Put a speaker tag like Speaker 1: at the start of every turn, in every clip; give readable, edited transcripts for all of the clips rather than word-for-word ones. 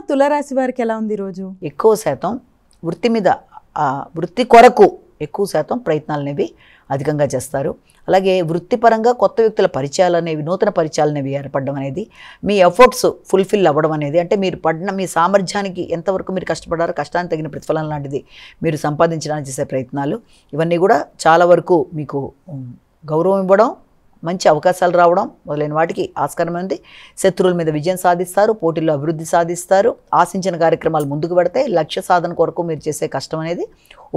Speaker 1: తులారాశి వారికి ఎలా ఉంది రోజు?
Speaker 2: ఎక్కువ శాతం వృత్తి మీద వృత్తి కొరకు ఎక్కువ శాతం ప్రయత్నాలు అనేవి అధికంగా చేస్తారు. అలాగే వృత్తిపరంగా కొత్త వ్యక్తుల పరిచయాలు అనేవి, నూతన పరిచయాలు అనేవి ఏర్పడడం అనేది, మీ ఎఫర్ట్స్ ఫుల్ఫిల్ అవ్వడం అనేది, అంటే మీరు పడిన మీ సామర్థ్యానికి ఎంతవరకు మీరు కష్టపడారో కష్టానికి తగిన ప్రతిఫలం లాంటిది మీరు సంపాదించడానికి చేసే ప్రయత్నాలు, ఇవన్నీ కూడా చాలా వరకు మీకు గౌరవం ఇవ్వడం, మంచి అవకాశాలు రావడం మొదలైన వాటికి ఆస్కారం ఉంది. శత్రువుల మీద విజయం సాధిస్తారు, పోటీల్లో అభివృద్ధి సాధిస్తారు, ఆశించిన కార్యక్రమాలు ముందుకు పెడతాయి. లక్ష్య సాధన కొరకు మీరు చేసే కష్టం అనేది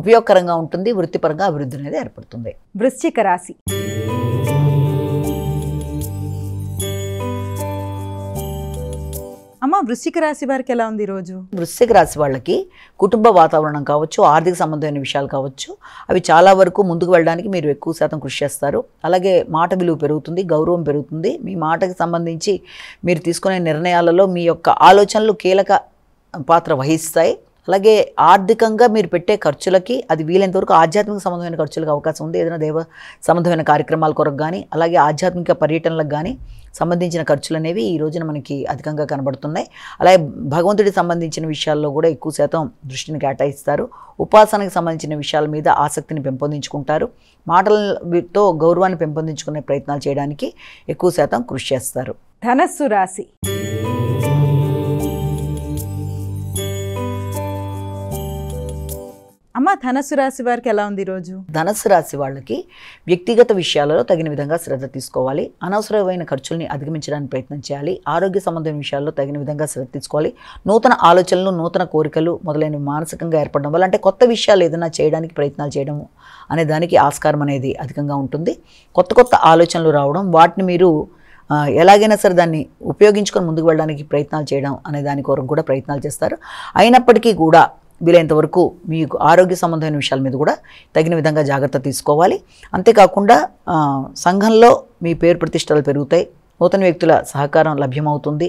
Speaker 2: ఉపయోగకరంగా ఉంటుంది. వృత్తిపరంగా అభివృద్ధి అనేది ఏర్పడుతుంది.
Speaker 1: వృశ్చిక రాశి. వృశ్చిక రాశి వారికి ఎలా ఉంది రోజు?
Speaker 2: వృశ్చిక రాశి వాళ్ళకి కుటుంబ వాతావరణం కావచ్చు, ఆర్థిక సంబంధమైన విషయాలు కావచ్చు, అవి చాలా వరకు ముందుకు వెళ్ళడానికి మీరు ఎక్కువ శాతం కృషి చేస్తారు. అలాగే మాట విలువ పెరుగుతుంది, గౌరవం పెరుగుతుంది. మీ మాటకి సంబంధించి మీరు తీసుకునే నిర్ణయాలలో మీ యొక్క ఆలోచనలు కీలక పాత్ర వహిస్తాయి. అలాగే ఆర్థికంగా మీరు పెట్టే ఖర్చులకి అది వీలైనంతవరకు ఆధ్యాత్మిక సంబంధమైన ఖర్చులకు అవకాశం ఉంది. ఏదైనా దేవ సంబంధమైన కార్యక్రమాల కొరకు కానీ, అలాగే ఆధ్యాత్మిక పర్యటనలకు కానీ సంబంధించిన ఖర్చులు అనేవి ఈ రోజున మనకి అధికంగా కనబడుతున్నాయి. అలాగే భగవంతుడికి సంబంధించిన విషయాల్లో కూడా ఎక్కువ శాతం దృష్టిని కేటాయిస్తారు. ఉపాసనకు సంబంధించిన విషయాల మీద ఆసక్తిని పెంపొందించుకుంటారు. మాటలతో గౌరవాన్ని పెంపొందించుకునే ప్రయత్నాలు చేయడానికి ఎక్కువ శాతం కృషి చేస్తారు.
Speaker 1: ధనస్సు రాశి. ధనస్సు రాశి వారికి ఎలా ఉంది రోజు?
Speaker 2: ధనస్సు రాశి వాళ్ళకి వ్యక్తిగత విషయాలలో తగిన విధంగా శ్రద్ధ తీసుకోవాలి. అనవసరమైన ఖర్చుల్ని అధిగమించడానికి ప్రయత్నం చేయాలి. ఆరోగ్య సంబంధమైన విషయాల్లో తగిన విధంగా శ్రద్ధ తీసుకోవాలి. నూతన ఆలోచనలు, నూతన కోరికలు మొదలైనవి మానసికంగా ఏర్పడడం వల్ల, అంటే కొత్త విషయాలు ఏదైనా చేయడానికి ప్రయత్నాలు చేయడం అనే దానికి ఆస్కారం అనేది అధికంగా ఉంటుంది. కొత్త కొత్త ఆలోచనలు రావడం, వాటిని మీరు ఎలాగైనా సరే దాన్ని ఉపయోగించుకొని ముందుకు వెళ్ళడానికి ప్రయత్నాలు చేయడం అనే దాని కొరకు కూడా ప్రయత్నాలు చేస్తారు. అయినప్పటికీ కూడా వీలైనంత వరకు మీకు ఆరోగ్య సంబంధమైన విషయాల మీద కూడా తగిన విధంగా జాగ్రత్త తీసుకోవాలి. అంతేకాకుండా సంఘంలో మీ పేరు ప్రతిష్టలు పెరుగుతాయి. నూతన వ్యక్తుల సహకారం లభ్యమవుతుంది.